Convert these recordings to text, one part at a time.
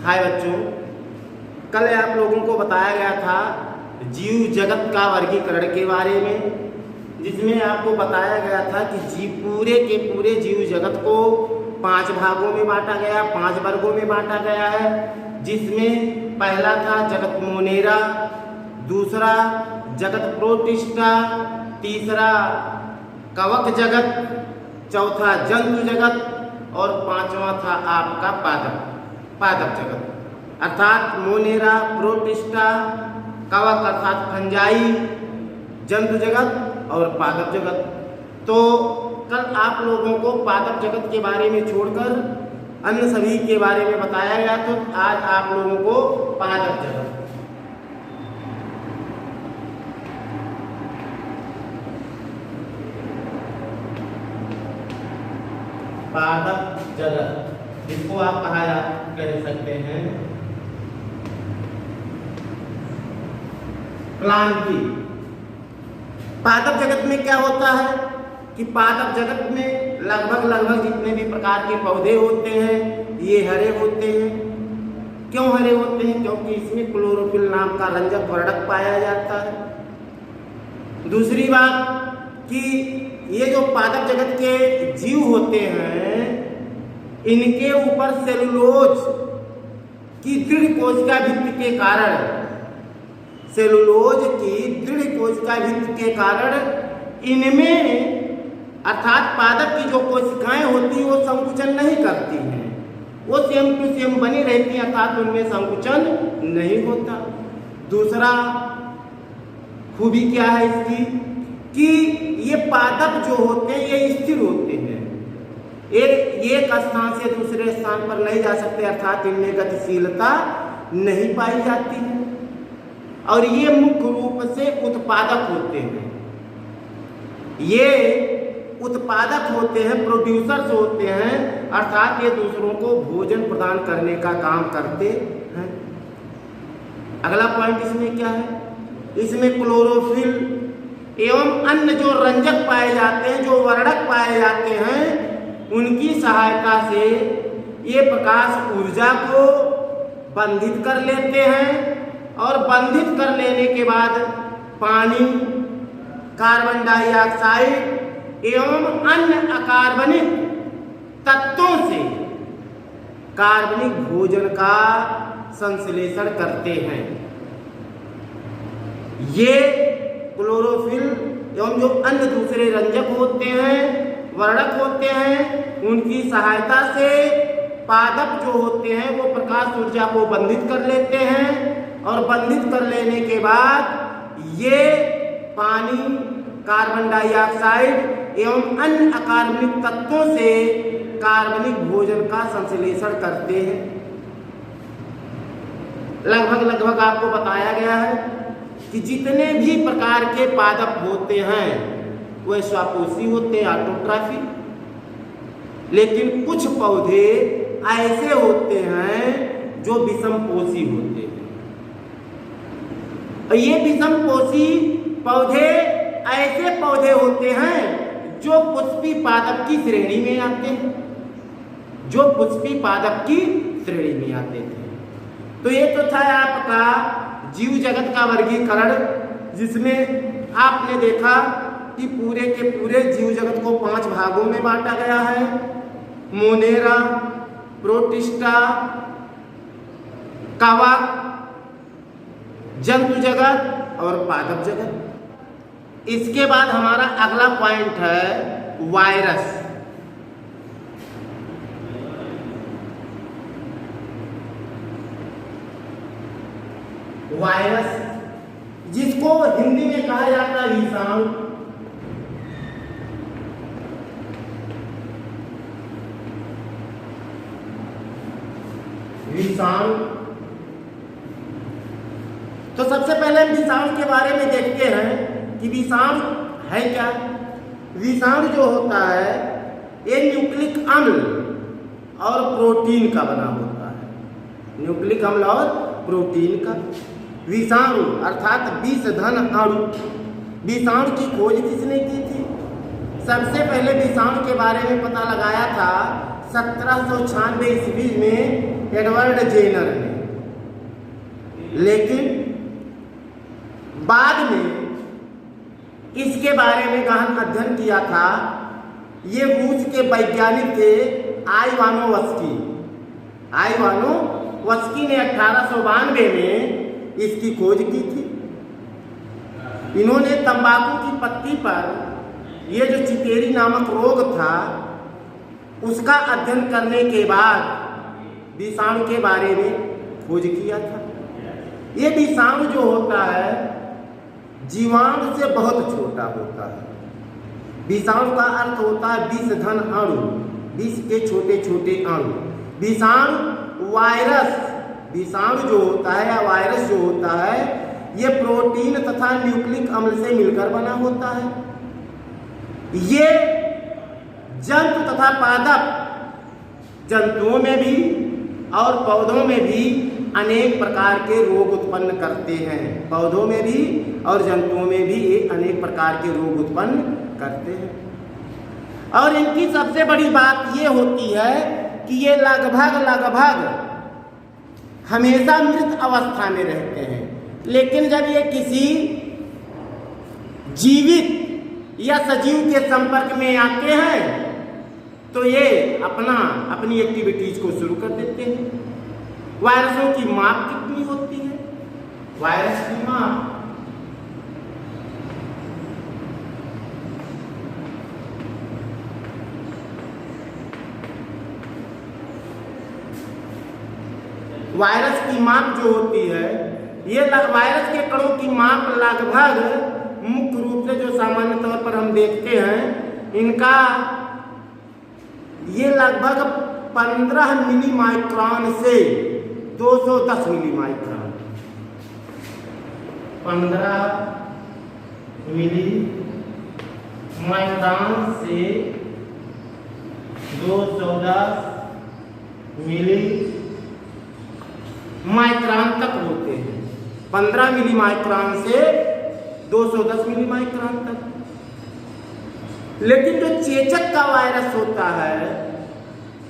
हाय बच्चों, कल आप लोगों को बताया गया था जीव जगत का वर्गीकरण के बारे में, जिसमें आपको बताया गया था कि पूरे के पूरे जीव जगत को 5 भागों में बांटा गया, 5 वर्गों में बांटा गया है। जिसमें पहला था जगत मोनेरा, दूसरा जगत प्रोटिस्टा, तीसरा कवक जगत, चौथा जंतु जगत और 5वां था आपका पादप जगत। अर्थात मोनेरा, प्रोटिस्टा, कवक अर्थात फंजाई, जंतु जगत और पादप जगत। तो कल आप लोगों को पादप जगत के बारे में छोड़कर अन्य सभी के बारे में बताया गया, तो आज आप लोगों को पादप जगत जिसको आप कहा कह सकते हैं प्लांटी। पादप जगत में क्या होता है कि पादप जगत में लगभग जितने भी प्रकार के पौधे होते हैं ये हरे होते हैं। क्यों हरे होते हैं? क्योंकि इसमें क्लोरोफिल नाम का रंजक वर्णक पाया जाता है। दूसरी बात कि ये जो पादप जगत के जीव होते हैं इनके ऊपर सेलुलोज की दृढ़ कोशिका भित्ति के कारण, सेलुलोज की दृढ़ कोशिका भित्ति के कारण इनमें अर्थात पादप की जो कोशिकाएं होती हैं वो संकुचन नहीं करती हैं, वो सेम टू सेम बनी रहती हैं, अर्थात उनमें संकुचन नहीं होता। दूसरा खूबी क्या है इसकी कि ये पादप जो होते हैं ये स्थिर होते हैं, एक स्थान से दूसरे स्थान पर नहीं जा सकते, अर्थात इनमें गतिशीलता नहीं पाई जाती है। और ये मुख्य रूप से उत्पादक होते हैं, ये उत्पादक होते हैं, प्रोड्यूसर्स होते हैं, अर्थात ये दूसरों को भोजन प्रदान करने का काम करते हैं। अगला पॉइंट इसमें क्या है, इसमें क्लोरोफिल एवं अन्य जो रंजक पाए जाते हैं, जो वर्णक पाए जाते हैं, उनकी सहायता से ये प्रकाश ऊर्जा को बंधित कर लेते हैं और बंधित कर लेने के बाद पानी, कार्बन डाइऑक्साइड एवं अन्य अकार्बनिक तत्वों से कार्बनिक भोजन का संश्लेषण करते हैं। ये क्लोरोफिल एवं जो अन्य दूसरे रंजक होते हैं, वर्णक होते हैं, उनकी सहायता से पादप जो होते हैं वो प्रकाश ऊर्जा को बंधित कर लेते हैं और बंधित कर लेने के बाद ये पानी, कार्बन डाइऑक्साइड एवं अन्य अकार्बनिक तत्वों से कार्बनिक भोजन का संश्लेषण करते हैं। लगभग आपको बताया गया है कि जितने भी प्रकार के पादप होते हैं वह स्वापोषी होते हैं, ऑटोट्रॉफी। लेकिन कुछ पौधे ऐसे होते हैं जो विषमपोषी होते हैं। और ये विषमपोषी पौधे ऐसे पौधे होते हैं जो पुष्पी पादप की श्रेणी में आते हैं, जो पुष्पी पादप की श्रेणी में आते थे। तो ये तो था आपका जीव जगत का वर्गीकरण, जिसमें आपने देखा कि पूरे के पूरे जीव जगत को 5 भागों में बांटा गया है। मोनेरा, प्रोटिस्टा, कवक, जंतु जगत और पादप जगत। इसके बाद हमारा अगला पॉइंट है वायरस। वायरस जिसको हिंदी में कहा जाता है विषाणु। विषाणु तो सबसे पहले हम विषाणु के बारे में देखते हैं कि विषाणु है क्या। विषाणु जो होता है ये न्यूक्लिक अम्ल और प्रोटीन का बना होता है, न्यूक्लिक अम्ल और प्रोटीन का। विषाणु अर्थात विषधन अणु। विषाणु की खोज किसने की थी? सबसे पहले विषाणु के बारे में पता लगाया था 1796 ईस्वी में एडवर्ड जेनर ने। लेकिन बाद में इसके बारे में गहन अध्ययन किया था ये रूस के वैज्ञानिक थे आइवानोवस्की ने 1892 में इसकी खोज की थी। इन्होंने तंबाकू की पत्ती पर ये जो चितेरी नामक रोग था उसका अध्ययन करने के बाद विषाणु के बारे में खोज किया था। ये विषाणु जो होता है जीवाणु से बहुत छोटा होता है। विषाणु का अर्थ होता है विष धन अणु, विष के छोटे छोटे अणु। विषाणु जो होता है या वायरस जो होता है ये प्रोटीन तथा न्यूक्लिक अम्ल से मिलकर बना होता है। ये जंतु तथा पादप जंतुओं में भी और पौधों में भी अनेक प्रकार के रोग उत्पन्न करते हैं। पौधों में भी और जंतुओं में भी ये अनेक प्रकार के रोग उत्पन्न करते हैं। और इनकी सबसे बड़ी बात ये होती है कि ये लगभग हमेशा मृत अवस्था में रहते हैं। लेकिन जब ये किसी जीवित या सजीव के संपर्क में आते हैं तो ये अपनी एक्टिविटीज को शुरू कर देते हैं। वायरसों की माप कितनी होती है? वायरस की माप जो होती है ये वायरस के कणों की माप लगभग मुख्य रूप से जो सामान्य तौर पर हम देखते हैं इनका ये लगभग 15 मिली माइक्रोन से 210 मिली माइक्रोन 15 मिली माइक्रोन से 210 मिली माइक्रोन तक होते हैं। 15 मिली माइक्रोन से 210 मिली माइक्रोन तक। लेकिन जो चेचक का वायरस होता है,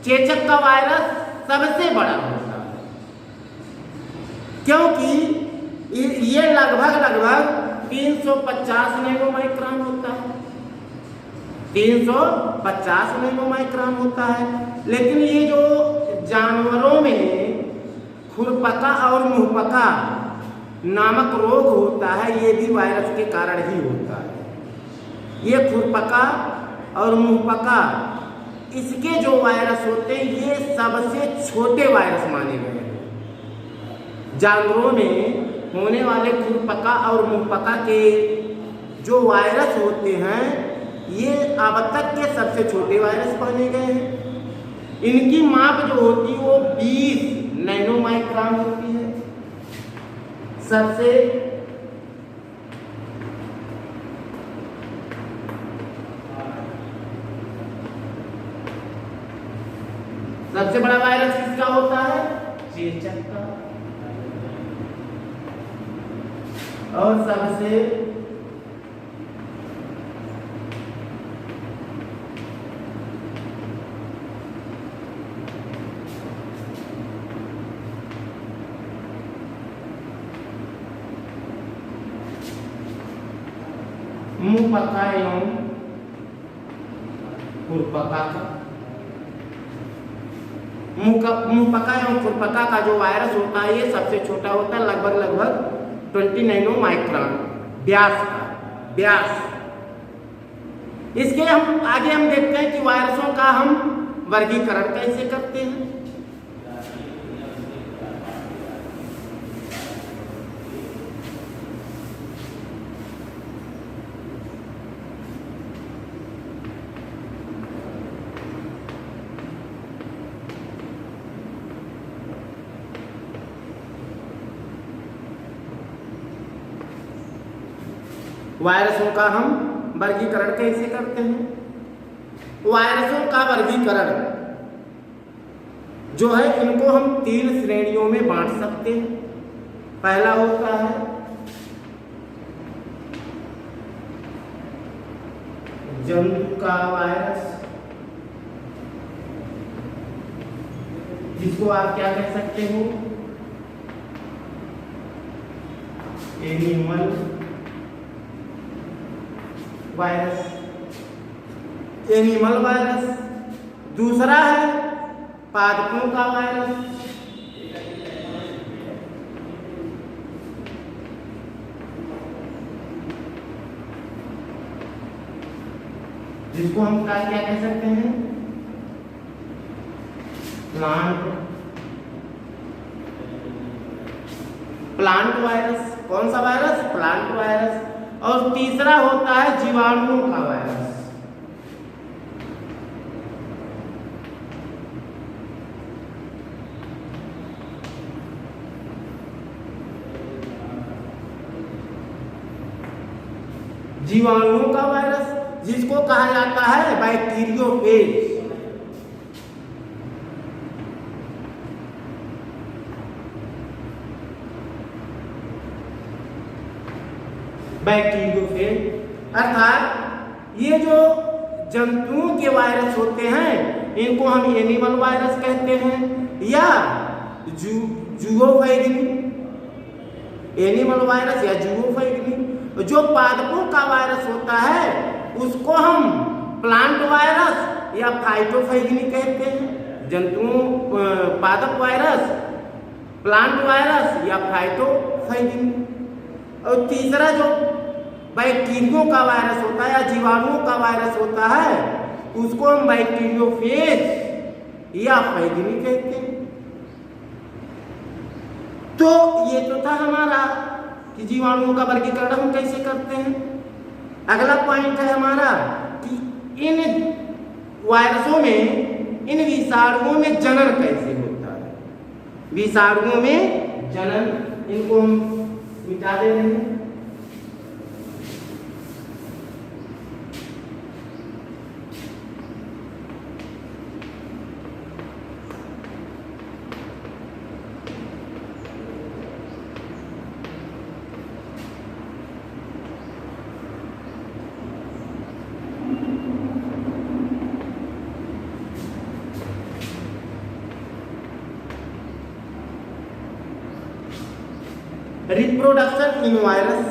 चेचक का वायरस सबसे बड़ा होता है क्योंकि ये लगभग 350 नैनोमाइक्रोन होता है। 350 नैनोमाइक्रोन होता है। लेकिन ये जो जानवरों में खुरपका और मुंहपका नामक रोग होता है ये भी वायरस के कारण ही होता है। ये खुरपका और मुंहपका इसके जो वायरस होते हैं ये सबसे छोटे वायरस माने गए हैं। जानवरों में होने वाले खुरपका और मुंहपका के जो वायरस होते हैं ये अब तक के सबसे छोटे वायरस माने गए हैं। इनकी माप जो होती है वो 20 नैनोमाइक्रोन होती है। सबसे बड़ा वायरस किसका होता है? चेचक का। और सबसे मुंहपका एवं खुरपका का मुंहपका एवं खुरपका का जो वायरस होता है ये सबसे छोटा होता है, लगभग 20 नैनोमाइक्रोन व्यास। इसके आगे हम देखते हैं कि वायरसों का हम वर्गीकरण कैसे करते हैं। वायरसों का हम वर्गीकरण कैसे करते हैं? वायरसों का वर्गीकरण जो है इनको हम 3 श्रेणियों में बांट सकते हैं। पहला होता है जंतु का वायरस, जिसको आप क्या कह सकते हो, एनिमल वायरस, एनिमल वायरस। दूसरा है पादपों का वायरस, जिसको हम क्या कह सकते हैं, प्लांट वायरस। कौन सा वायरस? Plant virus. और तीसरा होता है जीवाणुओं का वायरस। जीवाणुओं का वायरस, जिसको कहा जाता है बैक्टीरियोफेज। बैक्टीरियोफेज अर्थात ये जो जंतुओं के वायरस होते हैं इनको हम एनिमल वायरस कहते हैं या जूओफैगिनी, एनिमल वायरस या जूओफैगिनी। जो पादपों का वायरस होता है उसको हम प्लांट वायरस या फाइटोफैगिनी कहते हैं। जंतुओं पादप वायरस, प्लांट वायरस या फाइटोफैगिनी। और तीसरा जो बैक्टीरियो का वायरस होता है या जीवाणुओं का वायरस होता है उसको हम बैक्टीरियोफेज या फैगिनी कहते हैं। तो ये तो था हमारा कि जीवाणुओं का वर्गीकरण हम कैसे करते हैं। अगला पॉइंट है हमारा कि इन वायरसों में, इन विषाणुओं में जनन कैसे होता है। विषाणुओं में जनन, इनको हम मिटा दे रहे हैं। रिप्रोडक्शन इन वायरस,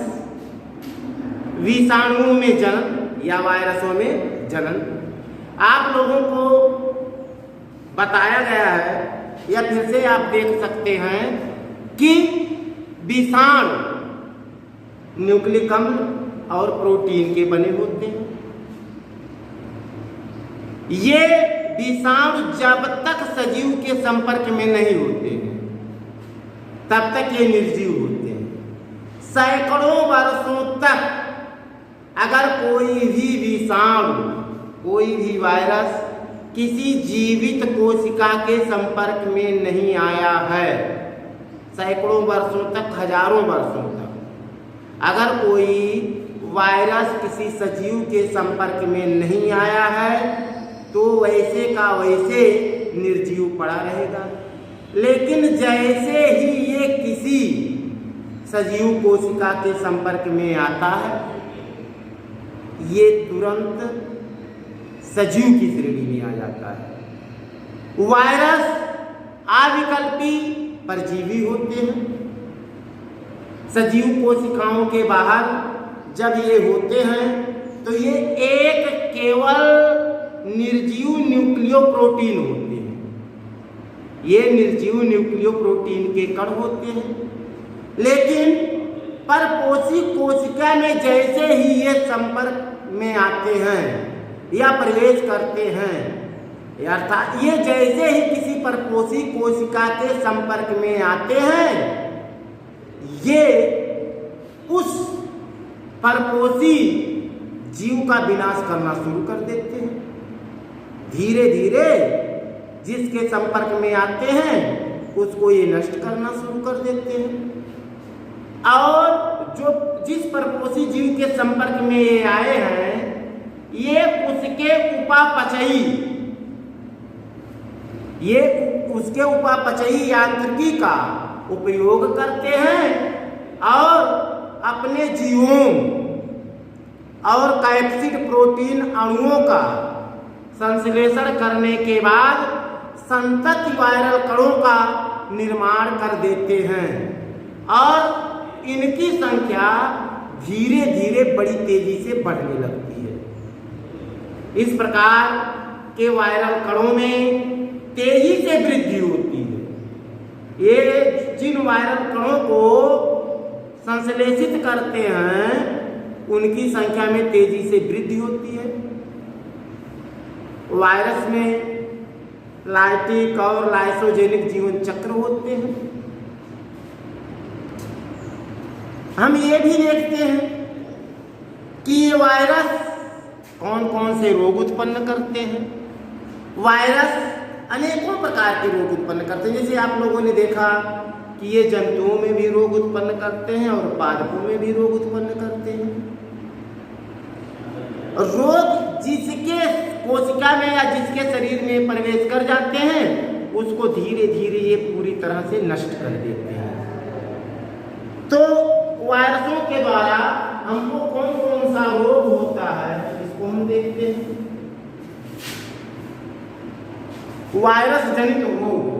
विषाणुओं में जनन या वायरसों में जनन। आप लोगों को बताया गया है या फिर से आप देख सकते हैं कि विषाणु न्यूक्लिक अम्ल और प्रोटीन के बने होते हैं। ये विषाणु जब तक सजीव के संपर्क में नहीं होते हैं तब तक ये निर्जीव होते हैं। सैकड़ों वर्षों तक अगर कोई भी विषाणु, कोई भी वायरस किसी जीवित कोशिका के संपर्क में नहीं आया है, सैकड़ों वर्षों तक, हजारों वर्षों तक अगर कोई वायरस किसी सजीव के संपर्क में नहीं आया है तो वैसे का वैसे निर्जीव पड़ा रहेगा। लेकिन जैसे ही ये किसी सजीव कोशिका के संपर्क में आता है ये तुरंत सजीव की श्रेणी में आ जाता है। वायरस अविकल्पी परजीवी होते हैं। सजीव कोशिकाओं के बाहर जब ये होते हैं तो ये एक केवल निर्जीव न्यूक्लियोप्रोटीन होते हैं। ये निर्जीव न्यूक्लियोप्रोटीन के कण होते हैं। लेकिन परपोषी कोशिका में जैसे ही ये संपर्क में आते हैं या प्रवेश करते हैं, अर्थात ये जैसे ही किसी परपोषी कोशिका के संपर्क में आते हैं ये उस परपोषी जीव का विनाश करना शुरू कर देते हैं। धीरे धीरे जिसके संपर्क में आते हैं उसको ये नष्ट करना शुरू कर देते हैं। और जो जिस परपोषी जीव के संपर्क में ये आए हैं ये उसके उपापचयी, ये उसके उपापचयी यांत्रिकी का उपयोग करते हैं और अपने जीवों और कैप्सिड प्रोटीन अणुओं का संश्लेषण करने के बाद संतति वायरल कणों का निर्माण कर देते हैं और इनकी संख्या धीरे धीरे बड़ी तेजी से बढ़ने लगती है। इस प्रकार के वायरल कणों में तेजी से वृद्धि होती है। ये जिन वायरल कणों को संश्लेषित करते हैं उनकी संख्या में तेजी से वृद्धि होती है। वायरस में लाइटिक और लाइसोजेनिक जीवन चक्र होते हैं। हम ये भी देखते हैं कि ये वायरस कौन कौन से रोग उत्पन्न करते हैं। वायरस अनेकों प्रकार के रोग उत्पन्न करते हैं। जैसे आप लोगों ने देखा कि ये जंतुओं में भी रोग उत्पन्न करते हैं और पादपों में भी रोग उत्पन्न करते हैं। रोग जिसके कोशिका में या जिसके शरीर में प्रवेश कर जाते हैं उसको धीरे धीरे ये पूरी तरह से नष्ट कर देते हैं। तो वायरसों के द्वारा हमको कौन कौन सा रोग होता है इसको हम देखते हैं। वायरस जनित रोग।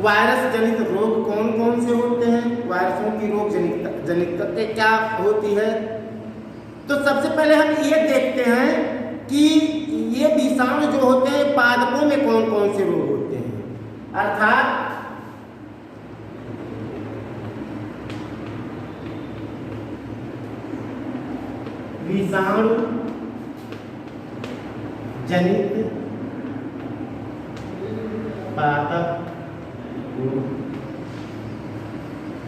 वायरस जनित रोग कौन कौन से होते हैं, वायरसों की रोग जनितता क्या होती है। तो सबसे पहले हम ये देखते हैं कि ये विषाणु जो होते हैं पादपों में कौन कौन से रोग होते हैं। अर्थात विषाणु जनित पादप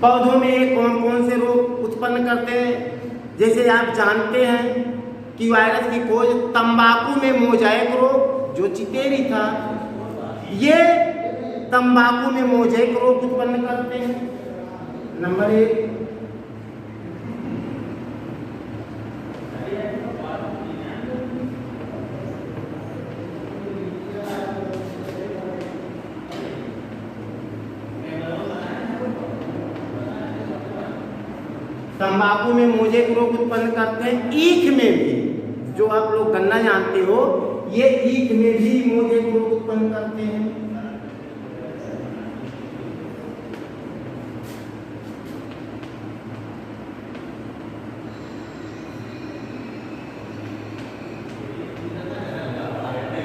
पौधों में कौन कौन से रोग उत्पन्न करते हैं। जैसे आप जानते हैं कि वायरस की खोज तंबाकू में मोजाइक रोग जो चितेरी था, ये तंबाकू में मोजाइक रोग उत्पन्न करते हैं। नंबर 1। तंबाकू में मोजेक रोग उत्पन्न करते हैं। ईख में भी, जो आप लोग गन्ना जानते हो, ये ईख में भी मोजेक रोग उत्पन्न करते हैं।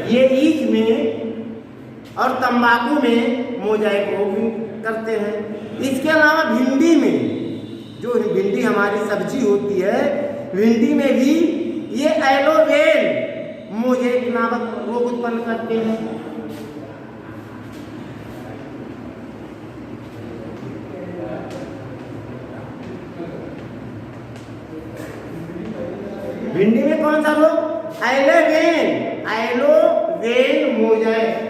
ये ईख में और तंबाकू में मोजाइक रोग करते हैं। इसके अलावा भिंडी में, जो भिंडी हमारी सब्जी होती है, भिंडी में भी ये एलोवेन मोजेक नामक रोग उत्पन्न करते हैं। भिंडी में कौन सा रोग? एलोवेन मोजेक।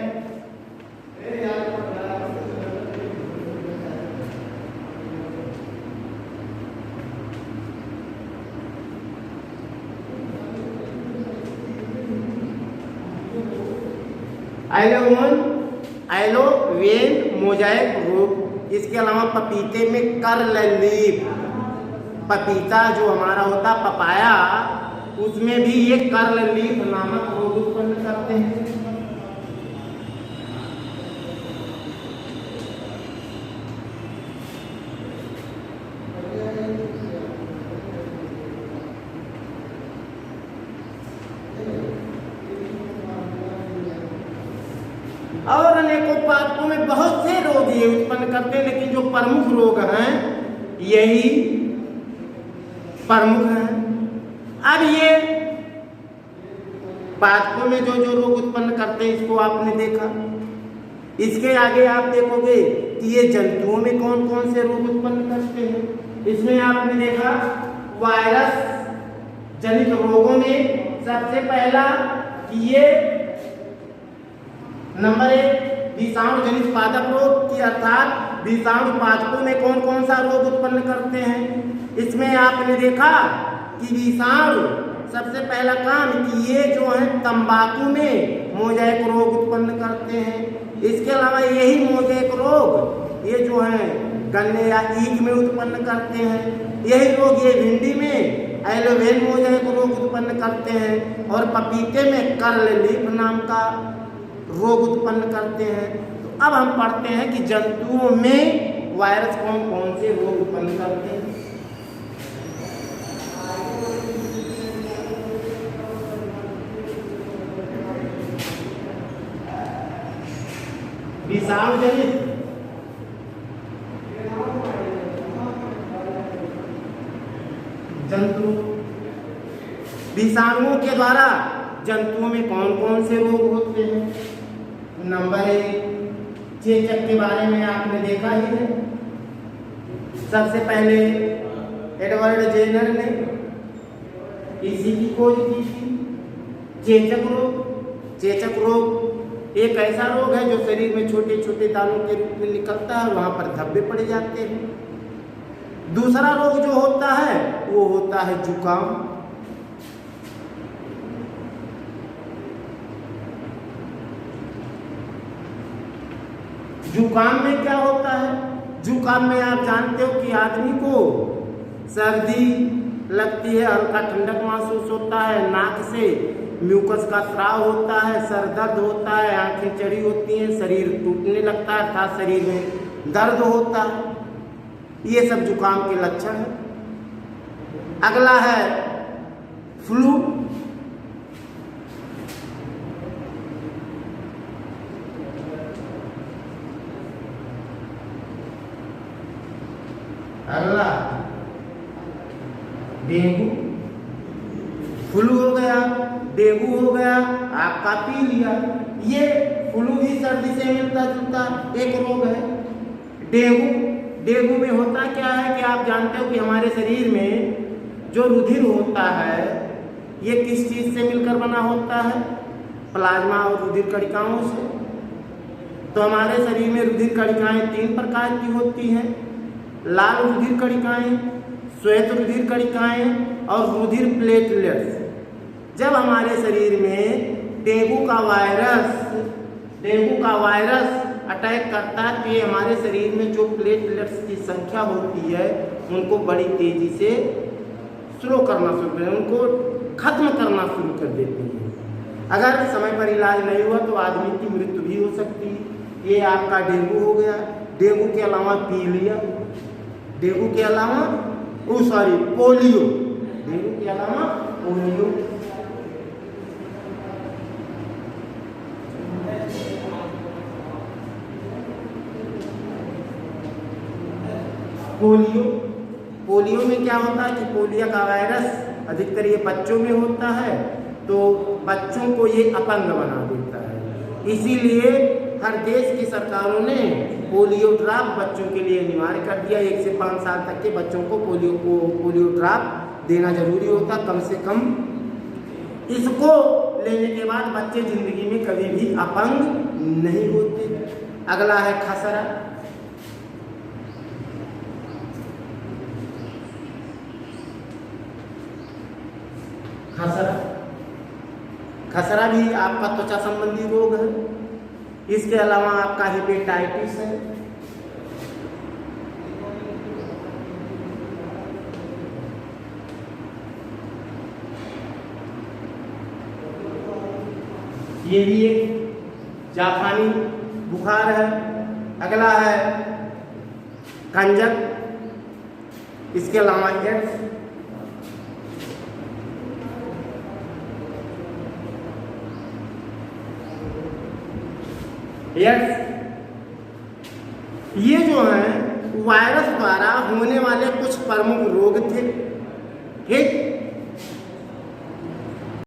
एलोवेन मोजाइक रोग। इसके अलावा पपीते में कर्ल लीफ, पपीता जो हमारा होता पपाया, उसमें भी ये कर्ल लीफ नामक रोग उत्पन्न करते हैं। और अनेकों पादपों में बहुत से रोग ये उत्पन्न करते हैं, लेकिन जो प्रमुख रोग हैं यही प्रमुख हैं। अब ये पादपों में जो जो रोग उत्पन्न करते हैं इसको आपने देखा। इसके आगे आप देखोगे कि ये जंतुओं में कौन कौन से रोग उत्पन्न करते हैं। इसमें आपने देखा वायरस जनित रोगों में सबसे पहला कि ये नंबर 1 विषाणु जनित पादप रोग की, अर्थात विषाणु पादपों में कौन कौन सा रोग उत्पन्न करते हैं। इसमें आपने देखा कि विषाणु सबसे पहला काम कि ये जो है तंबाकू में मोजाइक रोग उत्पन्न करते हैं। इसके अलावा यही मोज़ेक रोग ये जो है गन्ने या ईख में उत्पन्न करते हैं। यही रोग ये भिंडी में एलोवेन मोज़ेक रोग उत्पन्न करते हैं और पपीते में कर्ल लीफ नाम का रोग उत्पन्न करते हैं। तो अब हम पढ़ते हैं कि जंतुओं में वायरस कौन कौन से रोग उत्पन्न करते हैं। विषाणु जनित जंतु, विषाणुओं के द्वारा जंतुओं में कौन कौन से रोग होते हैं। नंबर 1 चेचक के बारे में आपने देखा ही है। सबसे पहले एडवर्ड जेनर ने इसी की खोज की थी। चेचक रोग, चेचक रोग एक ऐसा रोग है जो शरीर में छोटे छोटे दानों के रूप में निकलता है और वहां पर धब्बे पड़ जाते हैं। दूसरा रोग जो होता है वो होता है जुकाम। जुकाम में क्या होता है? जुकाम में आप जानते हो कि आदमी को सर्दी लगती है, हल्का ठंडक महसूस होता है, नाक से म्यूकस का स्राव होता है, सर दर्द होता है, आंखें चढ़ी होती हैं, शरीर टूटने लगता है अर्थात शरीर में दर्द होता है। ये सब जुकाम के लक्षण हैं। अगला है फ्लू। अगला डेंगू। फ्लू हो गया, डेंगू हो गया, आपका पी लिया। ये फ्लू भी सर्दी से मिलता जुलता एक रोग है। डेंगू में होता क्या है कि आप जानते हो कि हमारे शरीर में जो रुधिर होता है ये किस चीज से मिलकर बना होता है? प्लाज्मा और रुधिर कणिकाओं से। तो हमारे शरीर में रुधिर कणिकाएं 3 प्रकार की होती हैं। लाल रुधिर कणिकाएं, श्वेत रुधिर कणिकाएं और रुधिर प्लेटलेट्स। जब हमारे शरीर में डेंगू का वायरस अटैक करता है तो ये हमारे शरीर में जो प्लेटलेट्स की संख्या होती है उनको बड़ी तेजी से स्लो करना शुरू कर, उनको खत्म करना शुरू कर देती है। अगर समय पर इलाज नहीं हुआ तो आदमी की मृत्यु भी हो सकती है। ये आपका डेंगू हो गया। डेंगू के अलावा पीलिया, डेंगू के अलावा पोलियो, डेंगू के अलावा पोलियो। पोलियो में क्या होता है कि पोलियो का वायरस अधिकतर ये बच्चों में होता है तो बच्चों को ये अपंग बना देता है। इसीलिए हर देश की सरकारों ने पोलियो ड्रॉप बच्चों के लिए अनिवार्य कर दिया। 1 से 5 साल तक के बच्चों को पोलियो ड्रॉप देना जरूरी होता कम से कम। इसको लेने के बाद बच्चे जिंदगी में कभी भी अपंग नहीं होते। अगला है खसरा। खसरा भी आपका त्वचा संबंधी रोग है। इसके अलावा आपका हेपेटाइटिस है। ये भी एक जापानी बुखार है। अगला है कंजक। इसके अलावा एड्स। ये जो है वायरस द्वारा होने वाले कुछ प्रमुख रोग थे। ठीक,